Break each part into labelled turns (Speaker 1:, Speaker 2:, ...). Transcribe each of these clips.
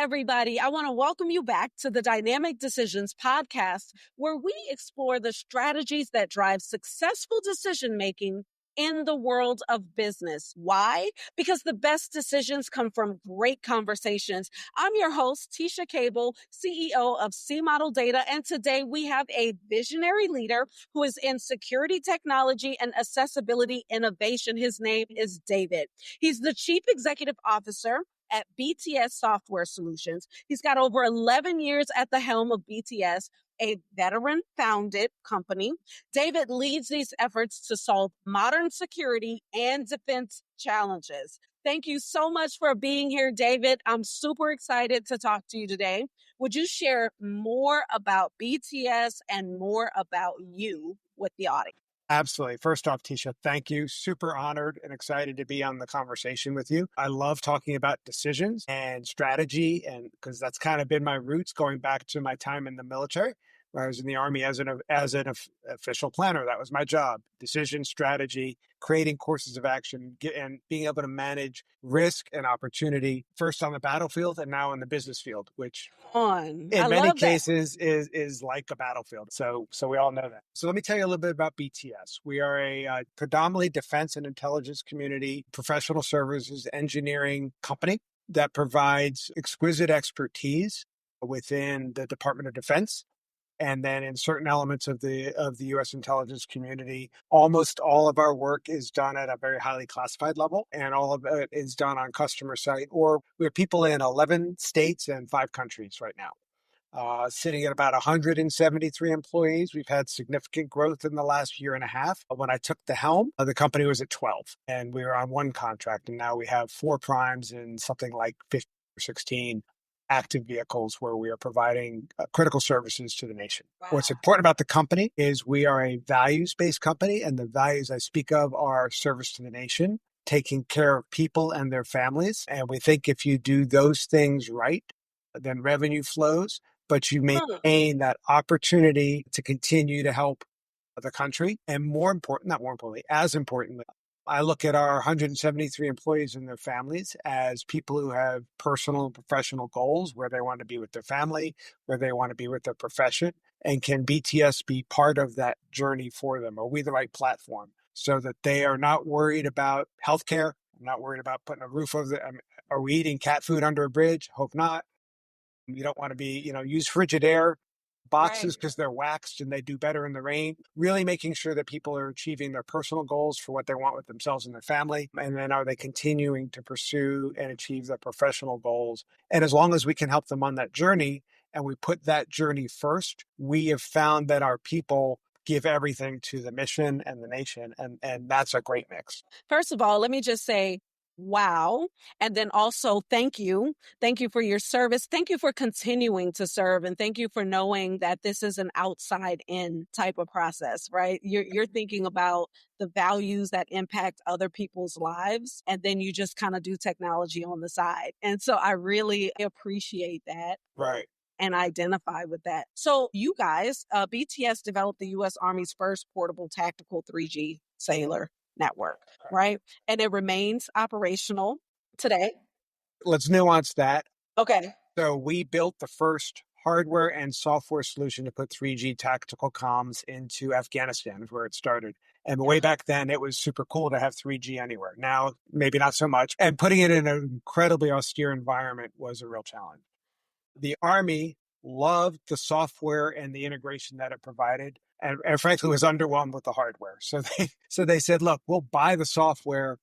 Speaker 1: everybody. I want to welcome you back to the Dynamic Decisions podcast, where we explore the strategies that drive successful decision making in the world of business. Why? Because the best decisions come from great conversations. I'm your host, Teasha Cable, CEO of CModel Data, and today we have a visionary leader who is in security technology and accessibility innovation. His name is David. He's the Chief Executive Officer at BTS Software Solutions. He's got over 11 years at the helm of BTS, a veteran-founded company. David leads these efforts to solve modern security and defense challenges. Thank you so much for being here, David. I'm super excited to talk to you today. Would you share more about BTS and more about you with the audience?
Speaker 2: Absolutely. First off, Teasha, thank you. Super honored and excited to be on the conversation with you. I love talking about decisions and strategy, and because that's kind of been my roots going back to my time in the military, where I was in the Army as an official planner. That was my job. Decision, strategy, creating courses of action, and being able to manage risk and opportunity, first on the battlefield and now in the business field, which in many cases is like a battlefield. So we all know that. So let me tell you a little bit about BTS. We are a predominantly defense and intelligence community, professional services, engineering company that provides exquisite expertise within the Department of Defense. And then in certain elements of the U.S. intelligence community, almost all of our work is done at a very highly classified level, and all of it is done on customer site, or we have people in 11 states and 5 countries right now. Sitting at about 173 employees. We've had significant growth in the last year and a half. When I took the helm, the company was at 12, and we were on one contract, and now we have 4 primes and something like 15 or 16 active vehicles where we are providing critical services to the nation. Wow. What's important about the company is we are a values-based company, and the values I speak of are service to the nation, taking care of people and their families. And we think if you do those things right, then revenue flows, but you maintain that opportunity to continue to help the country. And as importantly, I look at our 173 employees and their families as people who have personal and professional goals, where they want to be with their family, where they want to be with their profession. And can BTS be part of that journey for them? Are we the right platform so that they are not worried about healthcare, not worried about putting a roof over the, are we eating cat food under a bridge? Hope not. You don't want to be, use Frigidaire boxes because they're waxed and they do better in the rain. Really making sure that people are achieving their personal goals for what they want with themselves and their family. And then are they continuing to pursue and achieve their professional goals? And as long as we can help them on that journey and we put that journey first, we have found that our people give everything to the mission and the nation. And that's a great mix.
Speaker 1: First of all, let me just say, wow. And then also, thank you. Thank you for your service. Thank you for continuing to serve. And thank you for knowing that this is an outside in type of process, right? You're thinking about the values that impact other people's lives. And then you just kind of do technology on the side. And so I really appreciate that.
Speaker 2: Right.
Speaker 1: And identify with that. So you guys, BTS developed the U.S. Army's first portable tactical 3G cellular network, right? And it remains operational today.
Speaker 2: Let's nuance that.
Speaker 1: Okay.
Speaker 2: So we built the first hardware and software solution to put 3G tactical comms into Afghanistan, where it started. And way back then, it was super cool to have 3G anywhere. Now, maybe not so much. And putting it in an incredibly austere environment was a real challenge. The Army loved the software and the integration that it provided, and frankly was underwhelmed with the hardware. So they said, look, we'll buy the software.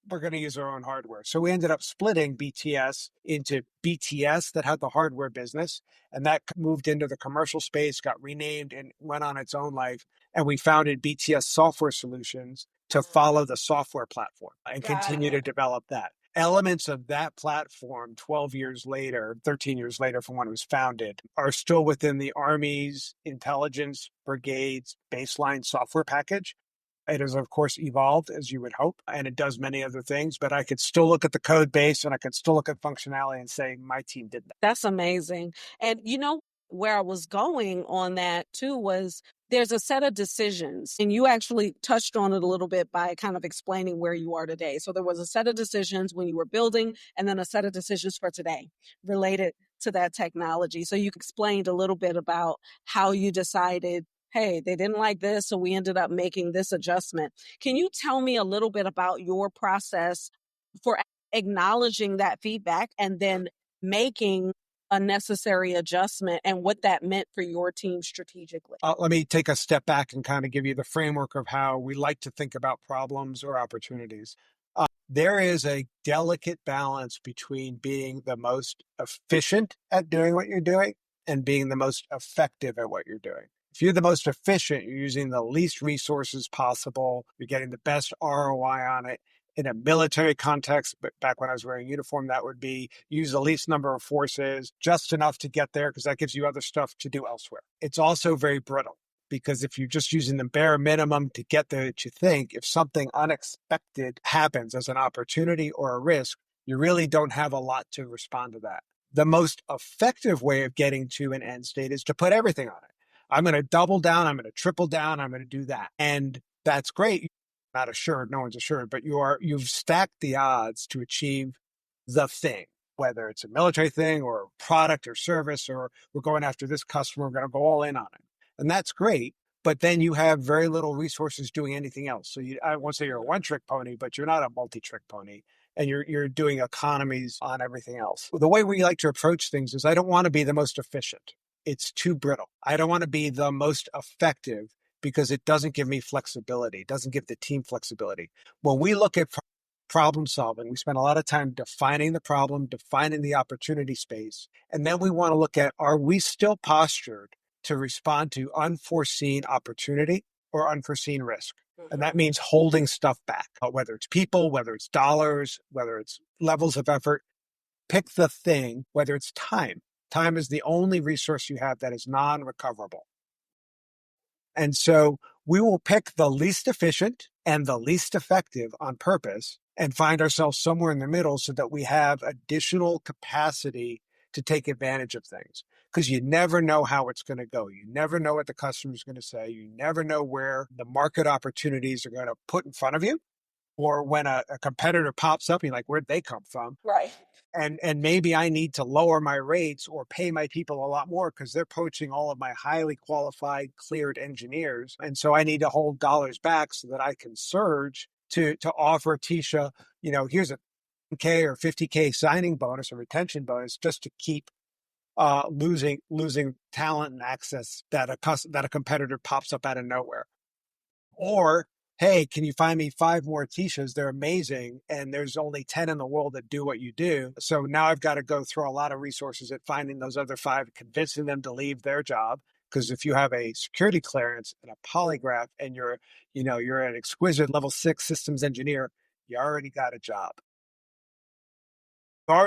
Speaker 2: We're going to use our own hardware. So we ended up splitting BTS into BTS that had the hardware business, and that moved into the commercial space, got renamed, and went on its own life. And we founded BTS Software Solutions to follow the software platform and continue to develop that. Elements of that platform 12 years later, 13 years later from when it was founded, are still within the Army's intelligence brigade's baseline software package. It has, of course, evolved, as you would hope, and it does many other things, but I could still look at the code base and I could still look at functionality and say, my team did that.
Speaker 1: That's amazing. And where I was going on that too was there's a set of decisions, and you actually touched on it a little bit by kind of explaining where you are today. So there was a set of decisions when you were building, and then a set of decisions for today related to that technology. So you explained a little bit about how you decided, hey, they didn't like this, so we ended up making this adjustment. Can you tell me a little bit about your process for acknowledging that feedback and then making a necessary adjustment and what that meant for your team strategically?
Speaker 2: Let me take a step back and kind of give you the framework of how we like to think about problems or opportunities. There is a delicate balance between being the most efficient at doing what you're doing and being the most effective at what you're doing. If you're the most efficient, you're using the least resources possible, you're getting the best ROI on it. In a military context, but back when I was wearing uniform, that would be use the least number of forces, just enough to get there, because that gives you other stuff to do elsewhere. It's also very brittle, because if you're just using the bare minimum to get there that you think, if something unexpected happens as an opportunity or a risk, you really don't have a lot to respond to that. The most effective way of getting to an end state is to put everything on it. I'm going to double down, I'm going to triple down, I'm going to do that. And that's great. Not assured, no one's assured, but you've stacked the odds to achieve the thing, whether it's a military thing or a product or service, or we're going after this customer, we're going to go all in on it. And that's great. But then you have very little resources doing anything else. So I won't say you're a one-trick pony, but you're not a multi-trick pony. And you're doing economies on everything else. The way we like to approach things is I don't want to be the most efficient. It's too brittle. I don't want to be the most effective because it doesn't give me flexibility. It doesn't give the team flexibility. When we look at problem solving, we spend a lot of time defining the problem, defining the opportunity space. And then we want to look at, are we still postured to respond to unforeseen opportunity or unforeseen risk? And that means holding stuff back, whether it's people, whether it's dollars, whether it's levels of effort. Pick the thing, whether it's time. Time is the only resource you have that is non-recoverable. And so we will pick the least efficient and the least effective on purpose and find ourselves somewhere in the middle so that we have additional capacity to take advantage of things. Because you never know how it's going to go. You never know what the customer's going to say. You never know where the market opportunities are going to put in front of you. Or when a competitor pops up, you're like, where'd they come from?
Speaker 1: Right.
Speaker 2: And maybe I need to lower my rates or pay my people a lot more because they're poaching all of my highly qualified, cleared engineers. And so I need to hold dollars back so that I can surge to offer Teasha, here's a K or 50K signing bonus or retention bonus just to keep losing talent and access that a competitor pops up out of nowhere. Or, hey, can you find me 5 more Teashas? They're amazing. And there's only 10 in the world that do what you do. So now I've got to go throw a lot of resources at finding those other 5, convincing them to leave their job. Because if you have a security clearance and a polygraph and you're an exquisite level 6 systems engineer, you already got a job.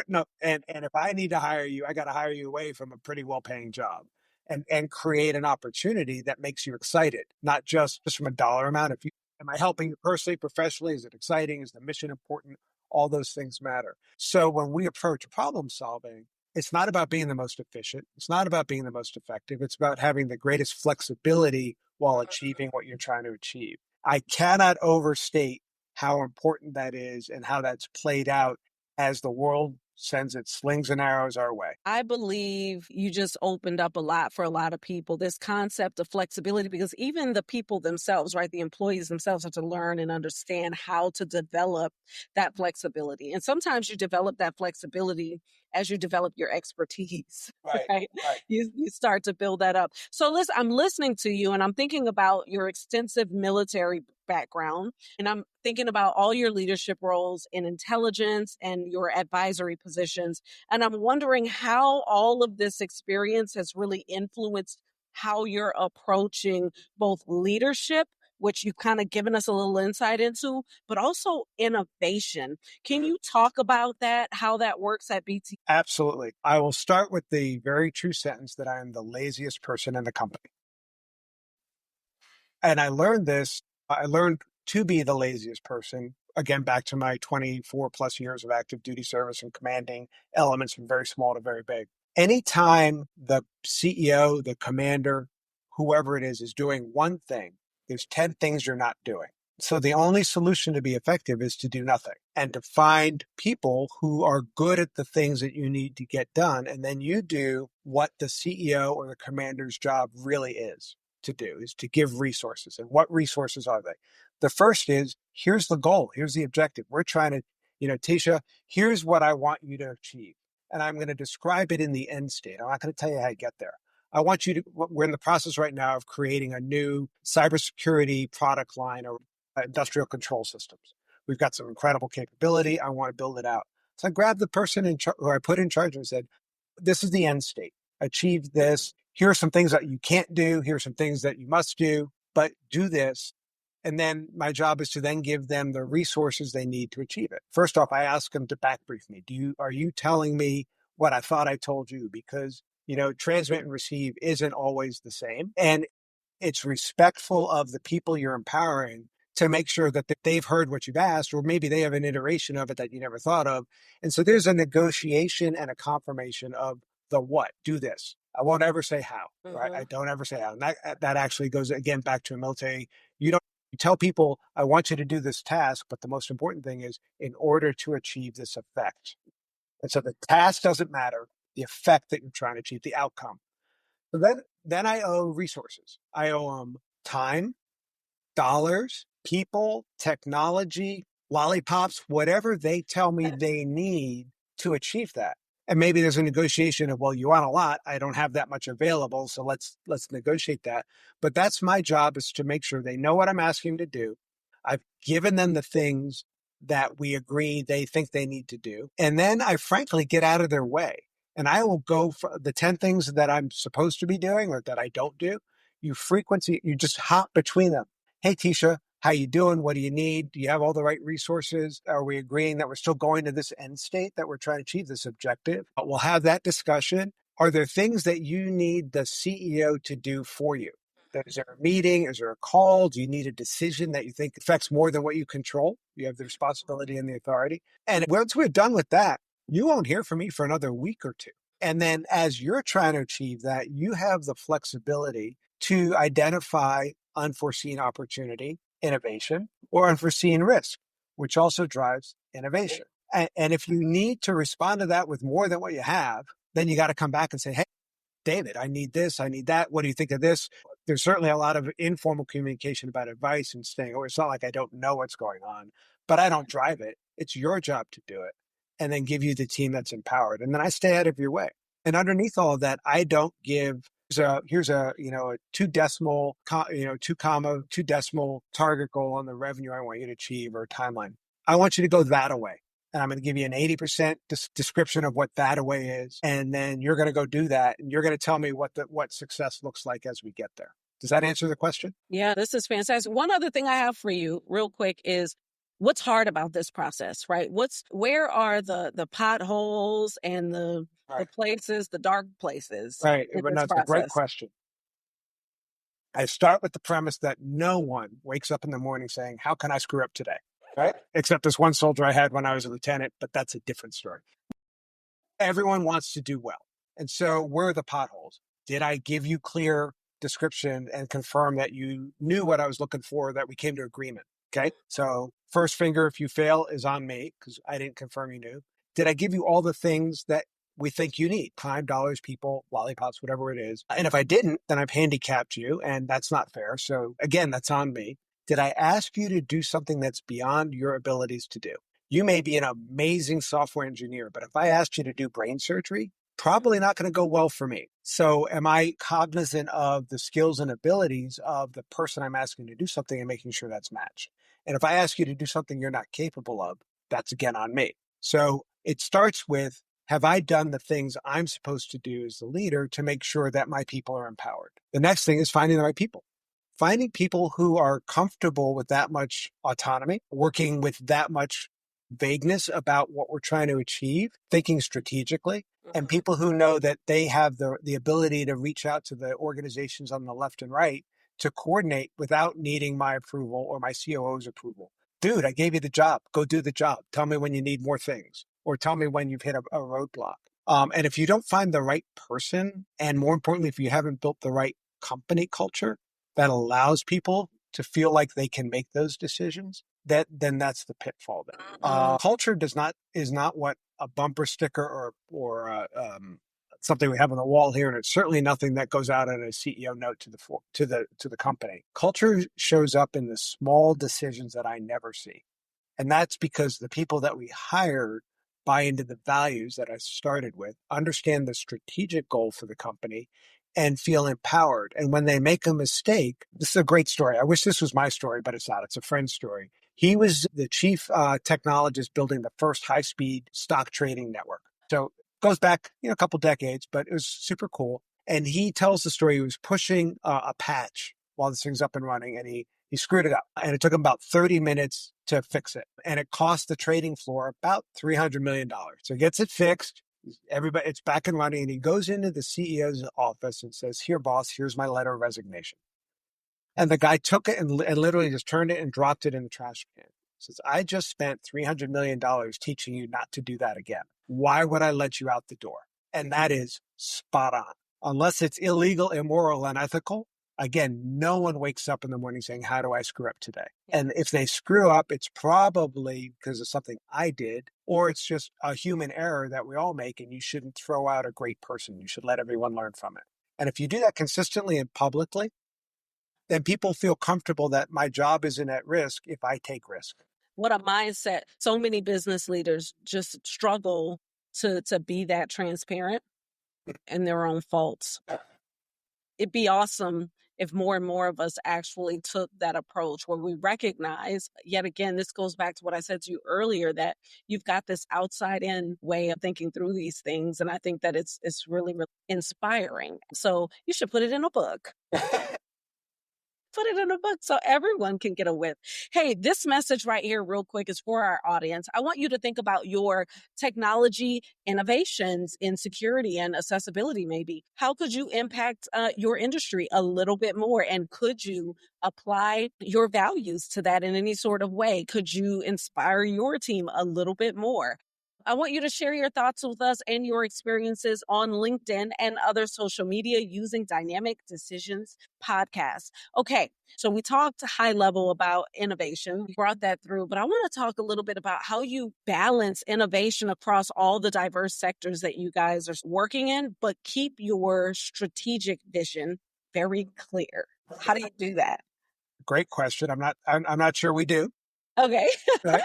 Speaker 2: No, and if I need to hire you, I got to hire you away from a pretty well-paying job. And create an opportunity that makes you excited, not just from a dollar amount. Am I helping you personally, professionally? Is it exciting? Is the mission important? All those things matter. So when we approach problem solving, it's not about being the most efficient. It's not about being the most effective. It's about having the greatest flexibility while achieving what you're trying to achieve. I cannot overstate how important that is and how that's played out as the world sends its slings and arrows our way.
Speaker 1: I believe you just opened up a lot for a lot of people, this concept of flexibility, because even the people themselves, right, the employees themselves have to learn and understand how to develop that flexibility. And sometimes you develop that flexibility as you develop your expertise, right? You start to build that up. So listen, I'm listening to you and I'm thinking about your extensive military background. And I'm thinking about all your leadership roles in intelligence and your advisory positions. And I'm wondering how all of this experience has really influenced how you're approaching both leadership, which you've kind of given us a little insight into, but also innovation. Can you talk about that, how that works at BT?
Speaker 2: Absolutely. I will start with the very true sentence that I am the laziest person in the company. And I learned to be the laziest person, again, back to my 24 plus years of active duty service and commanding elements from very small to very big. Anytime the CEO, the commander, whoever it is doing one thing, there's 10 things you're not doing. So the only solution to be effective is to do nothing and to find people who are good at the things that you need to get done. And then you do what the CEO or the commander's job really is to do, is to give resources. And what resources are they? The first is, here's the goal. Here's the objective. We're trying to, Teasha, here's what I want you to achieve. And I'm going to describe it in the end state. I'm not going to tell you how to get there. I want you to, we're in the process right now of creating a new cybersecurity product line or industrial control systems. We've got some incredible capability. I want to build it out. So I grabbed the person who I put in charge and said, this is the end state. Achieve this. Here are some things that you can't do. Here are some things that you must do, but do this. And then my job is to then give them the resources they need to achieve it. First off, I ask them to back brief me. Are you telling me what I thought I told you? Because, transmit and receive isn't always the same. And it's respectful of the people you're empowering to make sure that they've heard what you've asked, or maybe they have an iteration of it that you never thought of. And so there's a negotiation and a confirmation of the what, do this. I won't ever say how, right? I don't ever say how. And that actually goes again back to a military. You tell people, I want you to do this task, but the most important thing is in order to achieve this effect. And so the task doesn't matter, the effect that you're trying to achieve, the outcome. So then I owe resources. I owe them time, dollars, people, technology, lollipops, whatever they tell me they need to achieve that. And maybe there's a negotiation of, well, you want a lot. I don't have that much available. So let's negotiate that. But that's my job, is to make sure they know what I'm asking them to do. I've given them the things that we agree they think they need to do. And then I frankly get out of their way. And I will go for the 10 things that I'm supposed to be doing or that I don't do. You just hop between them. Hey, Teasha, how you doing? What do you need? Do you have all the right resources? Are we agreeing that we're still going to this end state, that we're trying to achieve this objective? We'll have that discussion. Are there things that you need the CEO to do for you? Is there a meeting? Is there a call? Do you need a decision that you think affects more than what you control? You have the responsibility and the authority. And once we're done with that, you won't hear from me for another week or two. And then as you're trying to achieve that, you have the flexibility to identify unforeseen opportunity, innovation, or unforeseen risk, which also drives innovation. And if you need to respond to that with more than what you have, then you got to come back and say, hey, David, I need this, I need that. What do you think of this? There's certainly a lot of informal communication about advice and staying, or it's not like I don't know what's going on, but I don't drive it. It's your job to do it, and then give you the team that's empowered. And then I stay out of your way. And underneath all of that, I don't give, here's a two decimal target goal on the revenue I want you to achieve, or timeline. I want you to go that away. And I'm going to give you an 80% description of what that away is. And then you're going to go do that. And you're going to tell me what success looks like as we get there. Does that answer the question?
Speaker 1: Yeah, this is fantastic. One other thing I have for you real quick is, what's hard about this process, right? Where are the potholes and the places, the dark places?
Speaker 2: Right.
Speaker 1: In
Speaker 2: But
Speaker 1: this
Speaker 2: that's a great question. I start with the premise that no one wakes up in the morning saying, how can I screw up today? Right? Except this one soldier I had when I was a lieutenant, but that's a different story. Everyone wants to do well. And so where are the potholes? Did I give you clear description and confirm that you knew what I was looking for, that we came to agreement? Okay. So first finger, if you fail, is on me because I didn't confirm you knew. Did I give you all the things that we think you need? Time, dollars, people, lollipops, whatever it is. And if I didn't, then I've handicapped you, and that's not fair. So again, that's on me. Did I ask you to do something that's beyond your abilities to do? You may be an amazing software engineer, but if I asked you to do brain surgery, probably not going to go well for me. So am I cognizant of the skills and abilities of the person I'm asking to do something and making sure that's matched? And if I ask you to do something you're not capable of, that's again on me. So it starts with, have I done the things I'm supposed to do as the leader to make sure that my people are empowered? The next thing is finding the right people. Finding people who are comfortable with that much autonomy, working with that much vagueness about what we're trying to achieve, thinking strategically, and people who know that they have the ability to reach out to the organizations on the left and right to coordinate without needing my approval or my COO's approval. Dude, I gave you the job. Go do the job. Tell me when you need more things, or tell me when you've hit a roadblock. And if you don't find the right person, and more importantly, if you haven't built the right company culture that allows people to feel like they can make those decisions, then that's the pitfall. Culture is not what a bumper sticker or something we have on the wall here, and it's certainly nothing that goes out in a CEO note to the company. Culture shows up in the small decisions that I never see. And that's because the people that we hired buy into the values that I started with, understand the strategic goal for the company, and feel empowered. And when they make a mistake, this is a great story. I wish this was my story, but it's not. It's a friend's story. He was the chief technologist building the first high-speed stock trading network. So it goes back, a couple decades, but it was super cool. And he tells the story. He was pushing a patch while this thing's up and running, and he screwed it up. And it took him about 30 minutes to fix it. And it cost the trading floor about $300 million. So he gets it fixed. Everybody, it's back and running. And he goes into the CEO's office and says, "Here, boss, here's my letter of resignation." And the guy took it and literally just turned it and dropped it in the trash can. He says, "I just spent $300 million teaching you not to do that again. Why would I let you out the door?" And that is spot on. Unless it's illegal, immoral, unethical, again, no one wakes up in the morning saying, "How do I screw up today?" And if they screw up, it's probably because of something I did, or it's just a human error that we all make, and you shouldn't throw out a great person. You should let everyone learn from it. And if you do that consistently and publicly, then people feel comfortable that my job isn't at risk if I take risk.
Speaker 1: What a mindset. So many business leaders just struggle to be that transparent in their own faults. It'd be awesome if more and more of us actually took that approach where we recognize, yet again, this goes back to what I said to you earlier, that you've got this outside in way of thinking through these things. And I think that it's really, really inspiring. So you should put it in a book. Put it in a book so everyone can get a whiff. Hey, this message right here, real quick, is for our audience. I want you to think about your technology innovations in security and accessibility, maybe. How could you impact your industry a little bit more? And could you apply your values to that in any sort of way? Could you inspire your team a little bit more? I want you to share your thoughts with us and your experiences on LinkedIn and other social media using Dynamic Decisions Podcast. Okay, so we talked high level about innovation, we brought that through, but I want to talk a little bit about how you balance innovation across all the diverse sectors that you guys are working in, but keep your strategic vision very clear. How do you do that?
Speaker 2: Great question. I'm not sure we do.
Speaker 1: Okay.
Speaker 2: Right?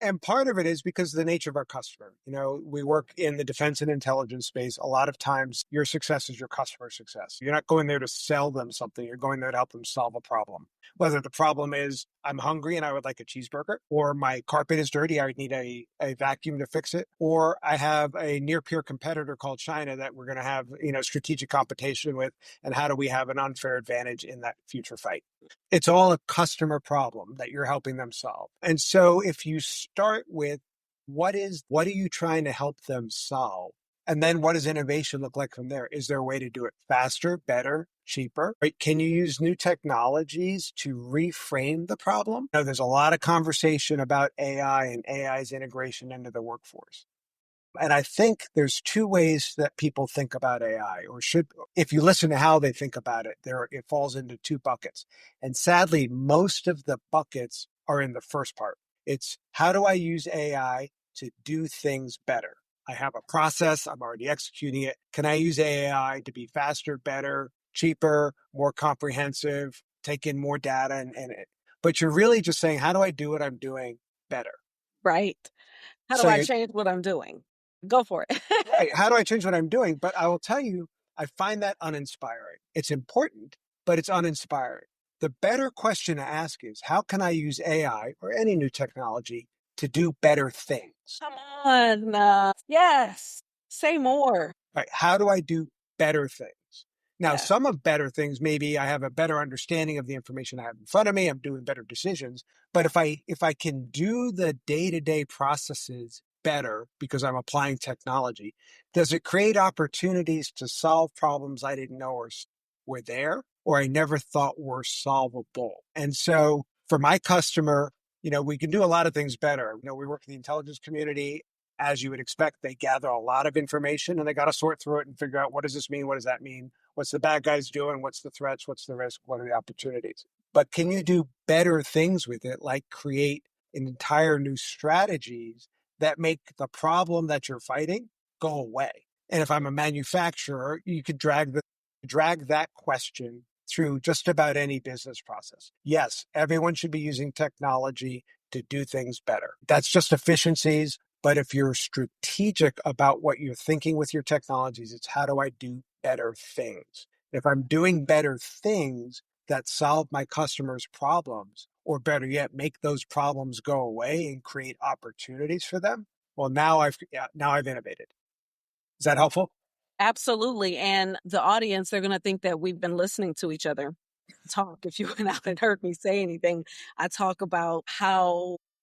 Speaker 2: And part of it is because of the nature of our customer. We work in the defense and intelligence space. A lot of times your success is your customer's success. You're not going there to sell them something. You're going there to help them solve a problem. Whether the problem is I'm hungry and I would like a cheeseburger, or my carpet is dirty, I need a vacuum to fix it, or I have a near peer competitor called China that we're going to have, strategic competition with. And how do we have an unfair advantage in that future fight? It's all a customer problem that you're helping them solve. And so if you start with what are you trying to help them solve? And then what does innovation look like from there? Is there a way to do it faster, better, cheaper? Right? Can you use new technologies to reframe the problem? There's a lot of conversation about AI and AI's integration into the workforce. And I think there's two ways that people think about AI, or should, if you listen to how they think about it, it falls into two buckets. And sadly, most of the buckets are in the first part. It's how do I use AI to do things better? I have a process, I'm already executing it. Can I use AI to be faster, better, cheaper, more comprehensive, take in more data? But you're really just saying, how do I do what I'm doing better?
Speaker 1: Right. How do I change what I'm doing? Go for it.
Speaker 2: Right. How do I change what I'm doing? But I will tell you, I find that uninspiring. It's important, but it's uninspiring. The better question to ask is, how can I use AI or any new technology to do better things?
Speaker 1: Come on. Yes. Say more.
Speaker 2: Right. How do I do better things? Now,
Speaker 1: Yeah.
Speaker 2: some of better things, maybe I have a better understanding of the information I have in front of me. I'm doing better decisions. But if I can do the day-to-day processes better because I'm applying technology, does it create opportunities to solve problems I didn't know were there or I never thought were solvable? And so for my customer, we can do a lot of things better. We work in the intelligence community. As you would expect, they gather a lot of information and they got to sort through it and figure out, what does this mean? What does that mean? What's the bad guys doing? What's the threats? What's the risk? What are the opportunities? But can you do better things with it, like create an entire new strategies that make the problem that you're fighting go away? And if I'm a manufacturer, you could drag that question through just about any business process. Yes, everyone should be using technology to do things better. That's just efficiencies. But if you're strategic about what you're thinking with your technologies, it's how do I do better things? If I'm doing better things that solve my customers' problems, or better yet, make those problems go away and create opportunities for them, well, now I've innovated. Is that helpful?
Speaker 1: Absolutely. And the audience, they're going to think that we've been listening to each other talk. If you went out and heard me say anything, I talk about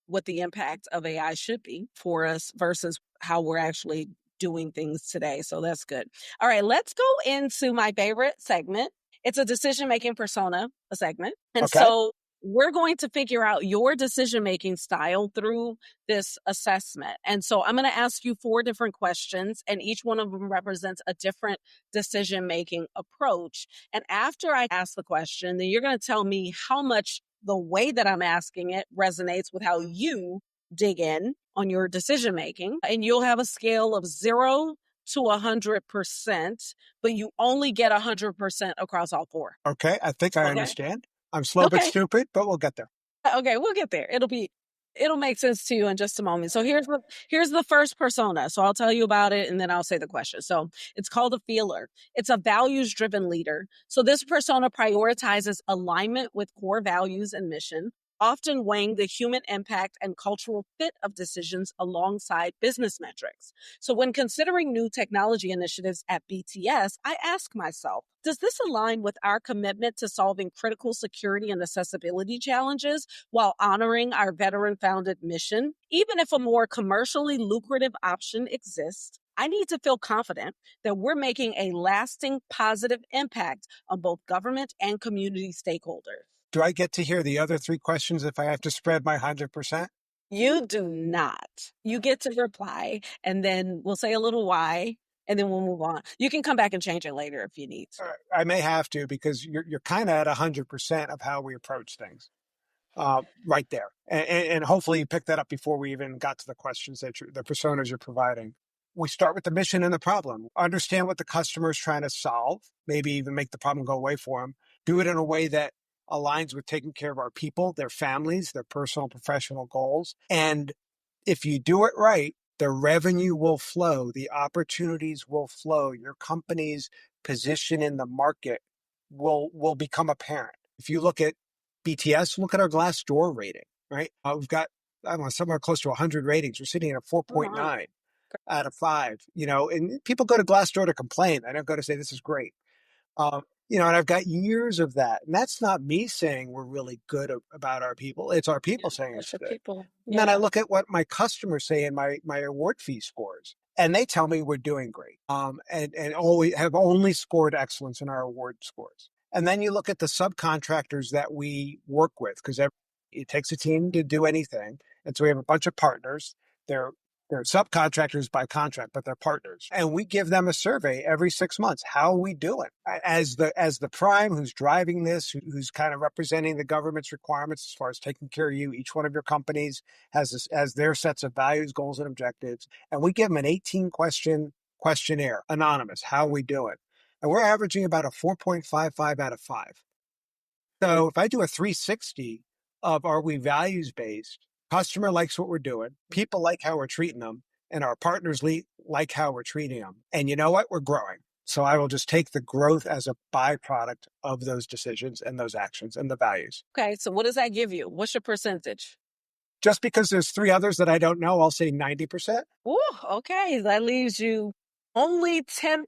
Speaker 1: what the impact of AI should be for us versus how we're actually doing things today. So that's good. All right, let's go into my favorite segment. It's a decision making persona, a segment. And
Speaker 2: Okay.
Speaker 1: so we're going to figure out your decision making style through this assessment. And so I'm going to ask you 4 different questions, and each one of them represents a different decision making approach. And after I ask the question, then you're going to tell me how much the way that I'm asking it resonates with how you dig in on your decision making. And you'll have a scale of 0 to 100%, but you only get 100% across all 4.
Speaker 2: Okay. I think I
Speaker 1: Okay.
Speaker 2: understand. I'm slow but
Speaker 1: Okay.
Speaker 2: stupid, but we'll get there.
Speaker 1: Okay, we'll get there. It'll make sense to you in just a moment. So here's the first persona. So I'll tell you about it and then I'll say the question. So it's called a feeler. It's a values driven leader. So this persona prioritizes alignment with core values and mission, often weighing the human impact and cultural fit of decisions alongside business metrics. So when considering new technology initiatives at BTS, I ask myself, does this align with our commitment to solving critical security and accessibility challenges while honoring our veteran founded mission? Even if a more commercially lucrative option exists, I need to feel confident that we're making a lasting positive impact on both government and community stakeholders.
Speaker 2: Do I get to hear the other 3 questions if I have to spread my 100%?
Speaker 1: You do not. You get to reply, and then we'll say a little why, and then we'll move on. You can come back and change it later if you need to.
Speaker 2: I may have to because you're kind of at 100% of how we approach things. Right there. And hopefully you picked that up before we even got to the questions the personas you're providing. We start with the mission and the problem. Understand what the customer is trying to solve, maybe even make the problem go away for them. Do it in a way that aligns with taking care of our people, their families, their personal, professional goals. And if you do it right, the revenue will flow, the opportunities will flow, your company's position in the market will become apparent. If you look at BTS, look at our Glassdoor rating, right? We've got, I don't know, somewhere close to 100 ratings. We're sitting at a 4.9 out of 5, and people go to Glassdoor to complain. I don't go to say this is great. And I've got years of that. And that's not me saying we're really good about our people. It's our people saying it's good.
Speaker 1: People.
Speaker 2: And then I look at what my customers say in my award fee scores, and they tell me we're doing great. And always have only scored excellence in our award scores. And then you look at the subcontractors that we work with, because it takes a team to do anything. And so we have a bunch of partners. They're subcontractors by contract, but they're partners. And we give them a survey every 6 months. How are we doing? As the prime who's driving this, who's kind of representing the government's requirements as far as taking care of you, each one of your companies has their sets of values, goals, and objectives. And we give them an 18-question questionnaire, anonymous. How are we doing? And we're averaging about a 4.55 out of 5. So if I do a 360 of are we values based, customer likes what we're doing, people like how we're treating them, and our partners like how we're treating them. And you know what? We're growing. So I will just take the growth as a byproduct of those decisions and those actions and the values.
Speaker 1: Okay, so what does that give you? What's your percentage?
Speaker 2: Just because there's 3 others that I don't know, I'll say 90%.
Speaker 1: Ooh, okay, that leaves you only 10%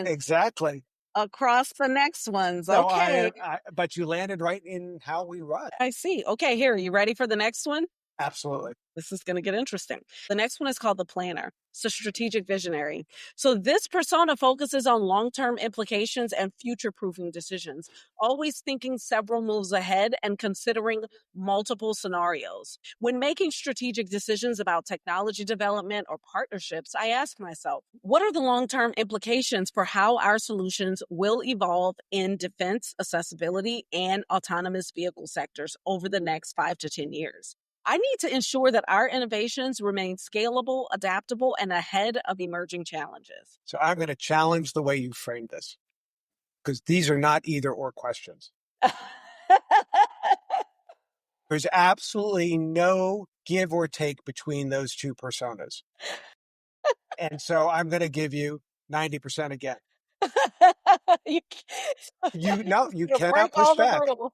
Speaker 2: Exactly.
Speaker 1: across the next ones.
Speaker 2: So
Speaker 1: Okay,
Speaker 2: but you landed right in how we run.
Speaker 1: I see. Okay, here, you ready for the next one?
Speaker 2: Absolutely.
Speaker 1: This is going to get interesting. The next one is called the planner. It's a strategic visionary. So this persona focuses on long-term implications and future-proofing decisions, always thinking several moves ahead and considering multiple scenarios. When making strategic decisions about technology development or partnerships, I ask myself, what are the long-term implications for how our solutions will evolve in defense, accessibility, and autonomous vehicle sectors over the next 5 to 10 years? I need to ensure that our innovations remain scalable, adaptable, and ahead of emerging challenges.
Speaker 2: So I'm going to challenge the way you framed this, because these are not either or questions. There's absolutely no give or take between those two personas. And so I'm going to give you 90% again.
Speaker 1: you,
Speaker 2: You
Speaker 1: you
Speaker 2: cannot
Speaker 1: break
Speaker 2: push
Speaker 1: all the
Speaker 2: back.
Speaker 1: hurdles.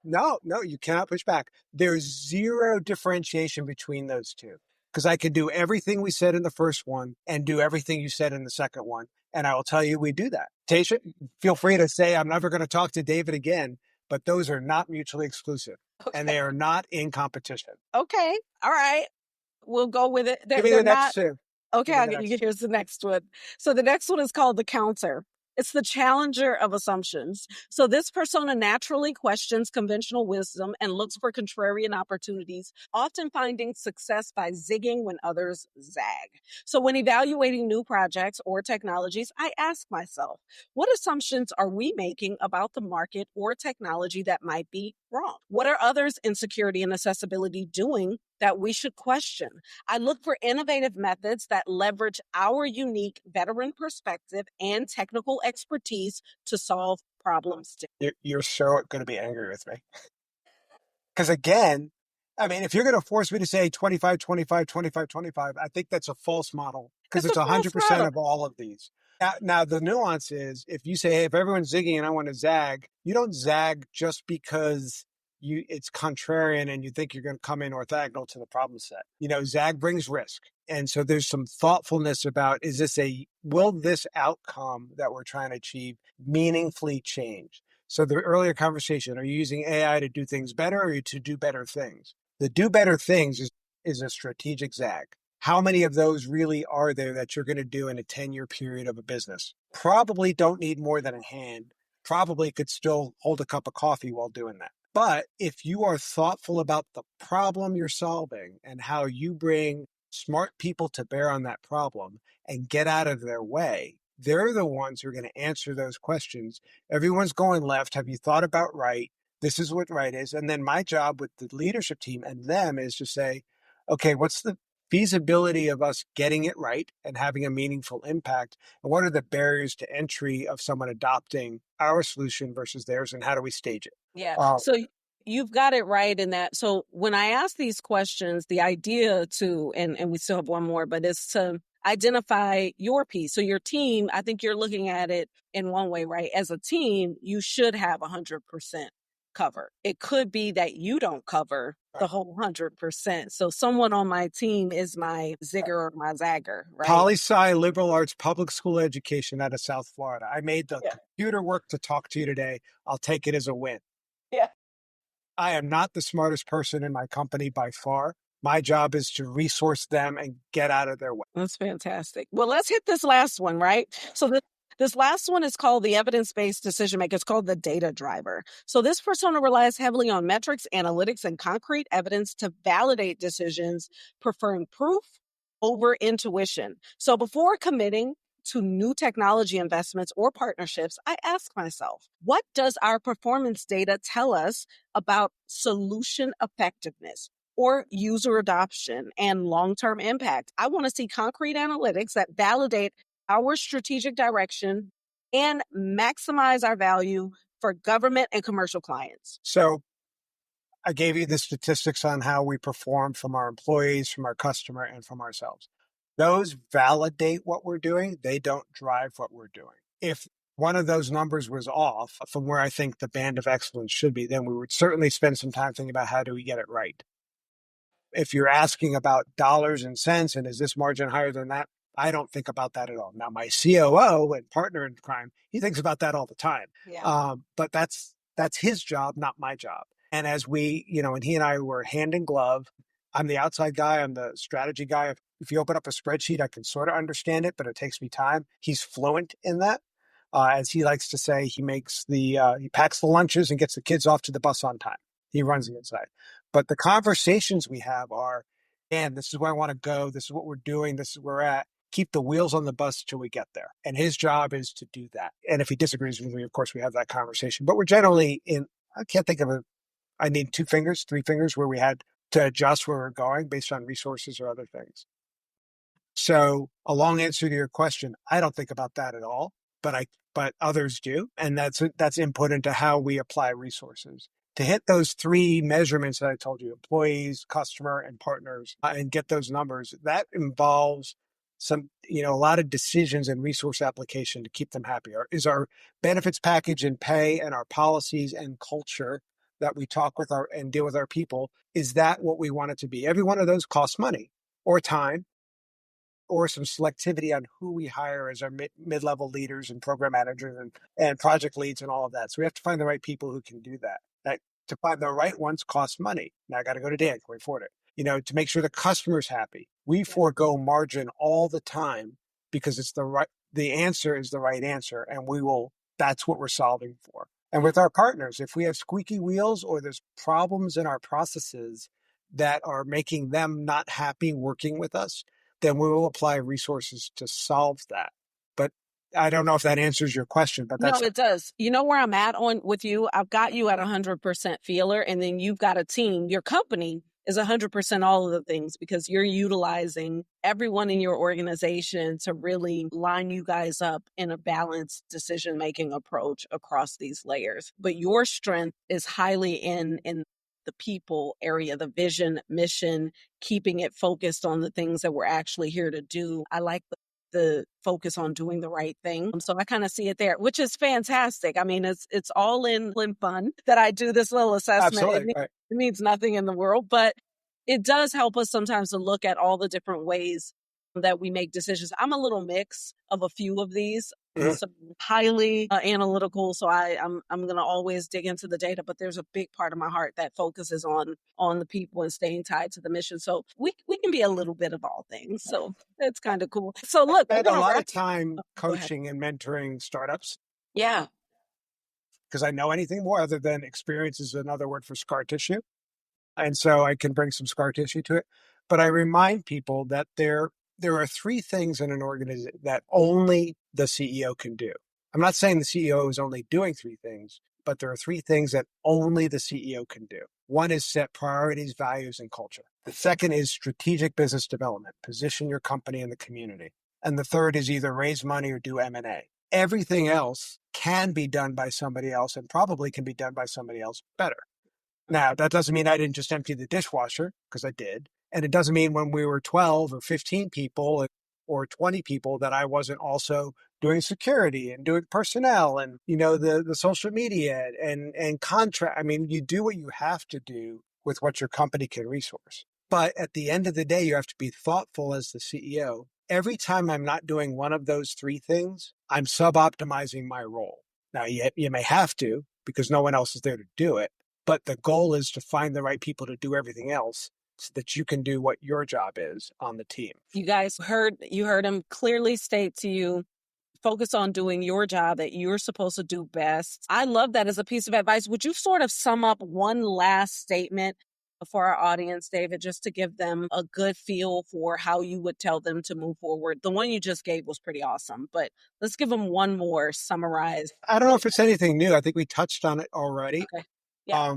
Speaker 2: No, you cannot push back. There's zero differentiation between those two, because I could do everything we said in the first one and do everything you said in the second one. And I will tell you, we do that. Tasha, feel free to say, I'm never going to talk to David again, but those are not mutually exclusive and they are not in competition.
Speaker 1: Okay. All right. We'll go with it.
Speaker 2: Give me
Speaker 1: They're
Speaker 2: the next
Speaker 1: not.
Speaker 2: two.
Speaker 1: Okay,
Speaker 2: Give me
Speaker 1: I'll
Speaker 2: the
Speaker 1: get
Speaker 2: next
Speaker 1: you.
Speaker 2: two.
Speaker 1: Here's the next one. So the next one is called the counter. It's the challenger of assumptions. So this persona naturally questions conventional wisdom and looks for contrarian opportunities, often finding success by zigging when others zag. So when evaluating new projects or technologies, I ask myself, what assumptions are we making about the market or technology that might be wrong? What are others in security and accessibility doing that we should question? I look for innovative methods that leverage our unique veteran perspective and technical expertise to solve problems.
Speaker 2: You're so going to be angry with me. Because again, I mean, if you're going to force me to say 25, 25, 25, 25, I think that's a false model, because
Speaker 1: It's
Speaker 2: it's
Speaker 1: a false
Speaker 2: 100%
Speaker 1: model.
Speaker 2: of all of these. Now, the nuance is, if you say, hey, if everyone's zigging and I want to zag, you don't zag just because it's contrarian and you think you're going to come in orthogonal to the problem set. Zag brings risk. And so there's some thoughtfulness about, will this outcome that we're trying to achieve meaningfully change? So the earlier conversation, are you using AI to do things better or to do better things? The do better things is a strategic zag. How many of those really are there that you're going to do in a 10-year period of a business? Probably don't need more than a hand. Probably could still hold a cup of coffee while doing that. But if you are thoughtful about the problem you're solving and how you bring smart people to bear on that problem and get out of their way, they're the ones who are going to answer those questions. Everyone's going left. Have you thought about right? This is what right is. And then my job with the leadership team and them is to say, okay, what's the feasibility of us getting it right and having a meaningful impact? And what are the barriers to entry of someone adopting our solution versus theirs? And how do we stage it?
Speaker 1: Yeah. So you've got it right in that. So when I ask these questions, the idea and we still have one more, but it's to identify your piece. So your team, I think you're looking at it in one way, right? As a team, you should have 100% cover. It could be that you don't cover the whole 100%. So someone on my team is my zigger or my zagger, right?
Speaker 2: Poli-sci liberal arts public school education out of South Florida. I made the computer work to talk to you today. I'll take it as a win.
Speaker 1: Yeah.
Speaker 2: I am not the smartest person in my company by far. My job is to resource them and get out of their way.
Speaker 1: That's fantastic. Well, let's hit this last one, right? So this last one is called the evidence-based decision maker. It's called the data driver. So this persona relies heavily on metrics, analytics, and concrete evidence to validate decisions, preferring proof over intuition. So before committing to new technology investments or partnerships, I ask myself, what does our performance data tell us about solution effectiveness or user adoption and long-term impact? I want to see concrete analytics that validate our strategic direction and maximize our value for government and commercial clients.
Speaker 2: So I gave you the statistics on how we perform from our employees, from our customer, and from ourselves. Those validate what we're doing. They don't drive what we're doing. If one of those numbers was off from where I think the band of excellence should be, then we would certainly spend some time thinking about how do we get it right. If you're asking about dollars and cents and is this margin higher than that, I don't think about that at all. Now, my COO and partner in crime, he thinks about that all the time.
Speaker 1: Yeah.
Speaker 2: But that's his job, not my job. And as and he and I were hand in glove, I'm the outside guy. I'm the strategy guy. If you open up a spreadsheet, I can sort of understand it, but it takes me time. He's fluent in that. As he likes to say, he packs the lunches and gets the kids off to the bus on time. He runs the inside. But the conversations we have are, man, this is where I want to go. This is what we're doing. This is where we're at. Keep the wheels on the bus till we get there. And his job is to do that. And if he disagrees with me, of course, we have that conversation. But we're generally I can't think of I need 2 fingers, 3 fingers where we had to adjust where we're going based on resources or other things. So a long answer to your question, I don't think about that at all, but others do. And that's input into how we apply resources. To hit those 3 measurements that I told you, employees, customer, and partners, and get those numbers, that involves a lot of decisions and resource application to keep them happy. Is our benefits package and pay and our policies and culture that we talk with and deal with our people, is that what we want it to be? Every one of those costs money or time or some selectivity on who we hire as our mid-level leaders and program managers and project leads and all of that. So we have to find the right people who can do that. To find the right ones costs money. Now I got to go to Dan. Can we afford it? To make sure the customer's happy. We forego margin all the time because the answer is the right answer. And that's what we're solving for. And with our partners, if we have squeaky wheels or there's problems in our processes that are making them not happy working with us, then we will apply resources to solve that. But I don't know if that answers your question, but
Speaker 1: No, it does. You know where I'm at on with you? I've got you at 100% feeler, and then you've got a team. Your company is 100% all of the things because you're utilizing everyone in your organization to really line you guys up in a balanced decision-making approach across these layers. But your strength is highly in the people area, the vision, mission, keeping it focused on the things that we're actually here to do. I like the focus on doing the right thing. So I kind of see it there, which is fantastic. I mean, it's all in fun that I do this little assessment.
Speaker 2: absolutely.
Speaker 1: It means nothing in the world, but it does help us sometimes to look at all the different ways that we make decisions. I'm a little mix of a few of these.
Speaker 2: Mhm.
Speaker 1: So highly analytical. So I'm going to always dig into the data, but there's a big part of my heart that focuses on the people and staying tied to the mission. So we can be a little bit of all things. So that's kind of cool. So look,
Speaker 2: I spend a lot of time
Speaker 1: Go ahead.
Speaker 2: coaching and mentoring startups
Speaker 1: Yeah.
Speaker 2: because I know anything more other than experience is another word for scar tissue. And so I can bring some scar tissue to it. But I remind people that there are 3 things in an organization that only the CEO can do. I'm not saying the CEO is only doing 3 things, but there are 3 things that only the CEO can do. One is set priorities, values, and culture. The second is strategic business development, position your company in the community. And the third is either raise money or do M&A. Everything else can be done by somebody else and probably can be done by somebody else better. Now, that doesn't mean I didn't just empty the dishwasher, because I did. And it doesn't mean when we were 12 or 15 people or 20 people that I wasn't also doing security and doing personnel and, the social media and contract. I mean, you do what you have to do with what your company can resource. But at the end of the day, you have to be thoughtful as the CEO. Every time I'm not doing one of those 3 things, I'm sub-optimizing my role. Now, you may have to because no one else is there to do it. But the goal is to find the right people to do everything else so that you can do what your job is on the team.
Speaker 1: You guys heard him clearly state to you, focus on doing your job that you're supposed to do best. I love that as a piece of advice. Would you sort of sum up one last statement for our audience, David, just to give them a good feel for how you would tell them to move forward? The one you just gave was pretty awesome, but let's give them one more summarized.
Speaker 2: I don't know if it's anything new. I think we touched on it already.
Speaker 1: Okay. Yeah.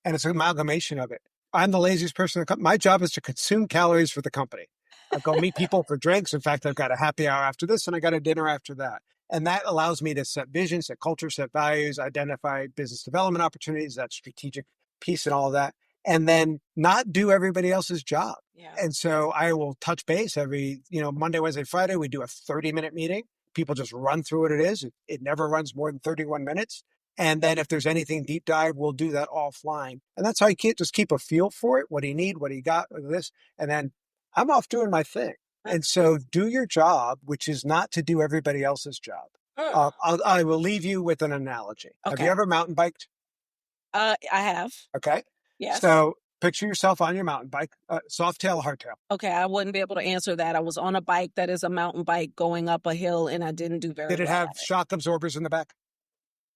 Speaker 2: And it's an amalgamation of it. I'm the laziest person in the company. My job is to consume calories for the company. I go meet people for drinks. In fact, I've got a happy hour after this and I got a dinner after that. And that allows me to set vision, set culture, set values, identify business development opportunities, that strategic piece and all of that, and then not do everybody else's job.
Speaker 1: Yeah.
Speaker 2: And so I will touch base every, Monday, Wednesday, Friday, we do a 30-minute meeting. People just run through what it is. It never runs more than 31 minutes. And then if there's anything deep dive, we'll do that offline. And that's how you can't just keep a feel for it. What do you need? What do you got with this? And then I'm off doing my thing. And so do your job, which is not to do everybody else's job. I will leave you with an analogy.
Speaker 1: Okay.
Speaker 2: Have you ever mountain biked?
Speaker 1: I have.
Speaker 2: Okay.
Speaker 1: Yes.
Speaker 2: So Picture yourself on your mountain bike, soft tail, hardtail.
Speaker 1: Okay, I wouldn't be able to answer that. I was on a bike that is a mountain bike going up a hill, and I didn't do very
Speaker 2: Did it
Speaker 1: well
Speaker 2: have
Speaker 1: at it.
Speaker 2: shock absorbers in the back?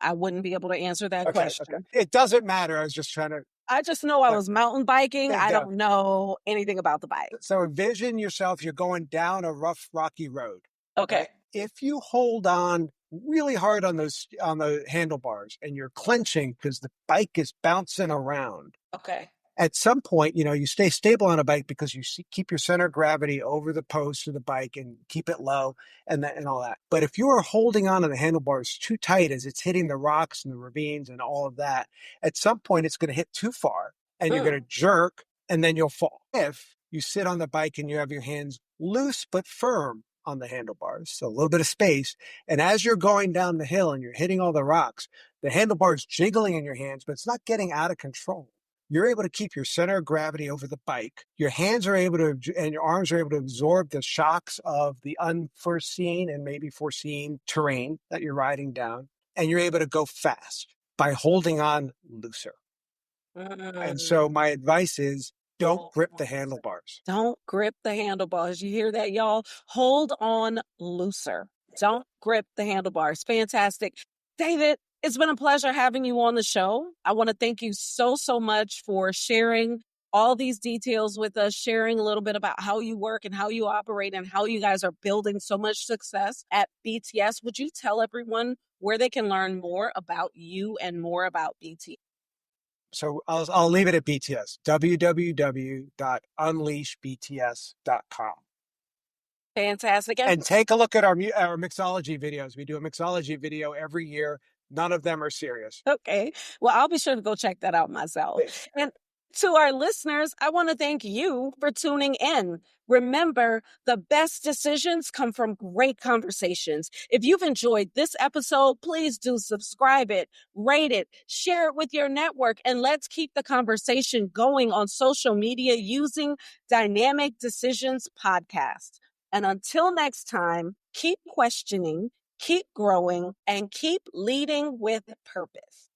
Speaker 1: I wouldn't be able to answer that
Speaker 2: Okay.
Speaker 1: question.
Speaker 2: It doesn't matter. I was just trying to.
Speaker 1: I just know I was mountain biking. I
Speaker 2: Yeah.
Speaker 1: don't know anything about the bike.
Speaker 2: So envision yourself, you're going down a rough, rocky road.
Speaker 1: Okay.
Speaker 2: If you hold on really hard on the handlebars and you're clenching because the bike is bouncing around,
Speaker 1: Okay.
Speaker 2: at some point, you stay stable on a bike because you keep your center of gravity over the post of the bike and keep it low and all that. But if you are holding on to the handlebars too tight as it's hitting the rocks and the ravines and all of that, at some point it's going to hit too far and you're going to jerk and then you'll fall. If you sit on the bike and you have your hands loose but firm on the handlebars, so a little bit of space, and as you're going down the hill and you're hitting all the rocks, the handlebars jiggling in your hands, but it's not getting out of control. You're able to keep your center of gravity over the bike. Your hands are able to, and your arms are able to absorb the shocks of the unforeseen and maybe foreseen terrain that you're riding down. And you're able to go fast by holding on looser. And so my advice is don't grip the handlebars.
Speaker 1: Don't grip the handlebars. You hear that, y'all? Hold on looser. Don't grip the handlebars. Fantastic. David, it's been a pleasure having you on the show. I want to thank you so, so much for sharing all these details with us, sharing a little bit about how you work and how you operate and how you guys are building so much success at BTS. Would you tell everyone where they can learn more about you and more about BTS?
Speaker 2: So I'll leave it at BTS, www.unleashbts.com.
Speaker 1: Fantastic.
Speaker 2: And take a look at our mixology videos. We do a mixology video every year. None of them are serious.
Speaker 1: Okay. Well, I'll be sure to go check that out myself. And to our listeners, I want to thank you for tuning in. Remember, the best decisions come from great conversations. If you've enjoyed this episode, please do subscribe it, rate it, share it with your network, and let's keep the conversation going on social media using Dynamic Decisions Podcast. And until next time, keep questioning, keep growing, and keep leading with purpose.